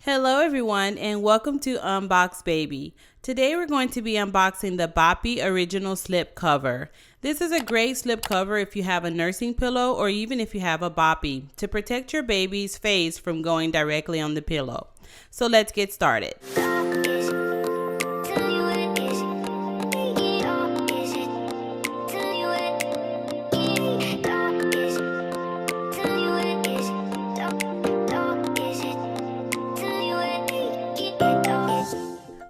Hello everyone and welcome to Unbox Baby. Today we're going to be unboxing the BOPPY original slip cover. This is a great slip cover if you have a nursing pillow or even if you have a BOPPY to protect your baby's face from going directly on the pillow. So let's get started.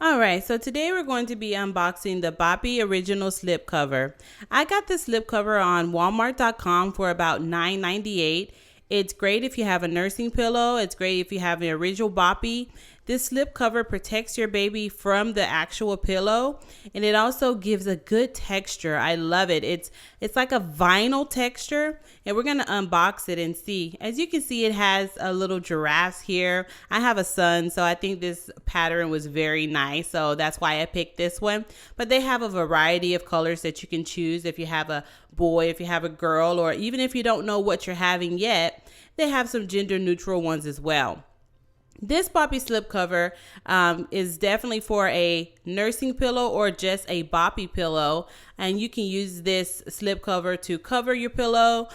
Alright, so today we're going to be unboxing the BOPPY original slip cover. I got this slip cover on Walmart.com for about $9.98. It's great if you have a nursing pillow. It's great if you have an original BOPPY. This slip cover protects your baby from the actual pillow, and it also gives a good texture. I love it. It's like a vinyl texture, and we're gonna unbox it and see. As you can see, it has a little giraffes here. I have a son, so I think this pattern was very nice, so that's why I picked this one. But they have a variety of colors that you can choose if you have a boy, if you have a girl, or even if you don't know what you're having yet, they have some gender neutral ones as well. This BOPPY slip cover is definitely for a nursing pillow or just a BOPPY pillow, and you can use this slip cover to cover your pillow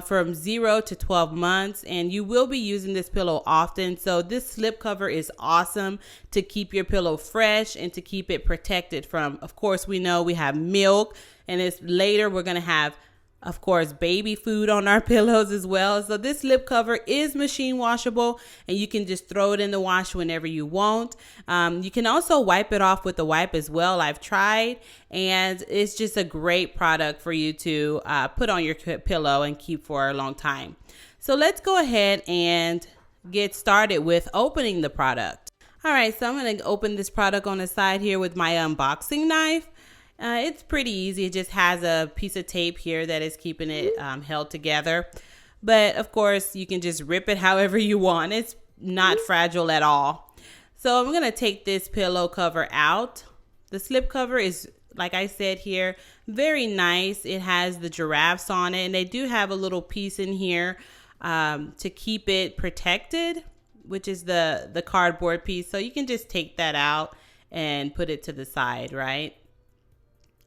from 0 to 12 months, and you will be using this pillow often. So this slip cover is awesome to keep your pillow fresh and to keep it protected from, of course, we know we have milk, and later we're going to have, of course, baby food on our pillows as well. So this slip cover is machine washable, and you can just throw it in the wash whenever you want. You can also wipe it off with a wipe as well. I've tried, and it's just a great product for you to put on your pillow and keep for a long time. So let's go ahead and get started with opening the product. All right, so I'm going to open this product on the side here with my unboxing knife. It's pretty easy. It just has a piece of tape here that is keeping it held together. But of course, you can just rip it however you want. It's not fragile at all. So I'm going to take this pillow cover out. The slip cover is, like I said here, very nice. It has the giraffes on it, and they do have a little piece in here to keep it protected, which is the cardboard piece. So you can just take that out and put it to the side, right?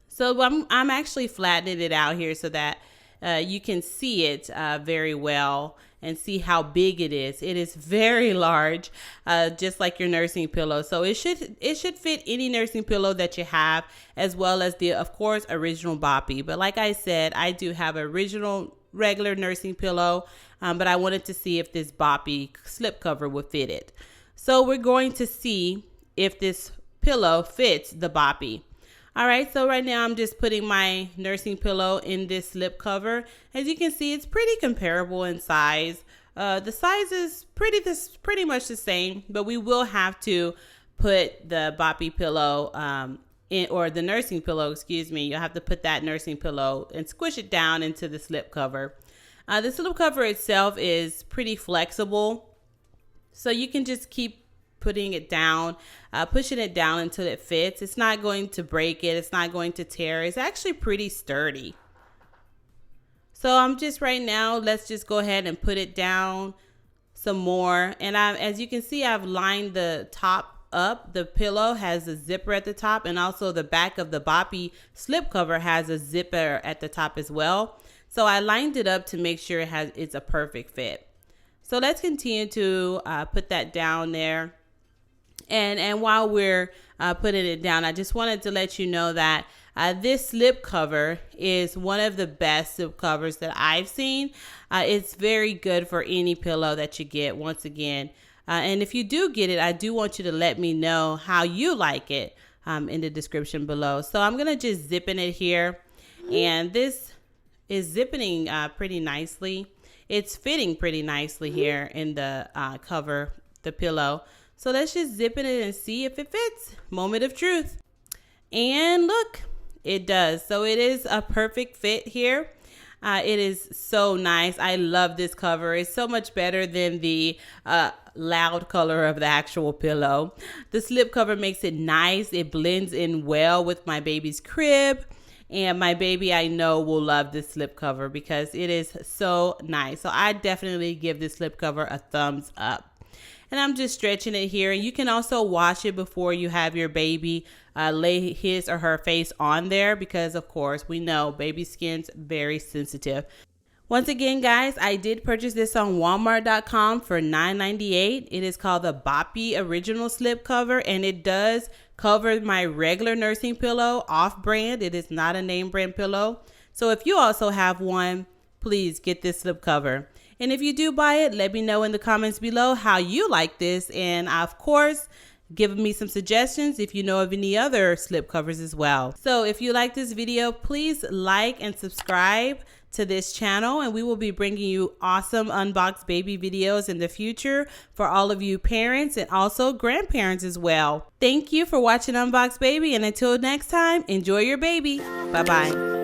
So I'm actually flattening it out here so that you can see it very well and see how big it is. It is very large, just like your nursing pillow. So it should fit any nursing pillow that you have, as well as the, of course, original BOPPY. But like I said, I do have an original regular nursing pillow, but I wanted to see if this BOPPY slip cover would fit it. So we're going to see if this pillow fits the BOPPY. All right, so right now I'm just putting my nursing pillow in this slip cover. As you can see, it's pretty comparable in size. The size is pretty much the same, but we will have to put the BOPPY pillow in, or the nursing pillow, excuse me. You'll have to put that nursing pillow and squish it down into the slip cover. The slip cover itself is pretty flexible, so you can just keep putting it down, pushing it down until it fits. It's not going to break it. It's not going to tear. It's actually pretty sturdy. So I'm just right now, let's just go ahead and put it down some more. And as you can see, I've lined the top up. The pillow has a zipper at the top, and also the back of the BOPPY slip cover has a zipper at the top as well. So I lined it up to make sure it's a perfect fit. So let's continue to put that down there. And while we're putting it down, I just wanted to let you know that this slip cover is one of the best slip covers that I've seen. It's very good for any pillow that you get, once again. And if you do get it, I do want you to let me know how you like it in the description below. So I'm going to just zip in it here. And this is zipping pretty nicely. It's fitting pretty nicely here in the cover, the pillow. So let's just zip in it and see if it fits. Moment of truth. And look, it does. So it is a perfect fit here. It is so nice. I love this cover. It's so much better than the loud color of the actual pillow. The slip cover makes it nice. It blends in well with my baby's crib. And my baby, I know, will love this slip cover because it is so nice. So I definitely give this slip cover a thumbs up. and I'm just stretching it here. And you can also wash it before you have your baby lay his or her face on there, because of course we know baby skin's very sensitive. Once again, guys, I did purchase this on Walmart.com for $9.98. It is called the BOPPY Original Slipcover, and it does cover my regular nursing pillow, off-brand. It is not a name brand pillow. So if you also have one, please get this slipcover. And if you do buy it, let me know in the comments below how you like this. And of course, give me some suggestions if you know of any other slipcovers as well. So if you like this video, please like and subscribe to this channel, and we will be bringing you awesome Unbox Baby videos in the future for all of you parents and also grandparents as well. Thank you for watching Unbox Baby, and until next time, enjoy your baby. Bye-bye.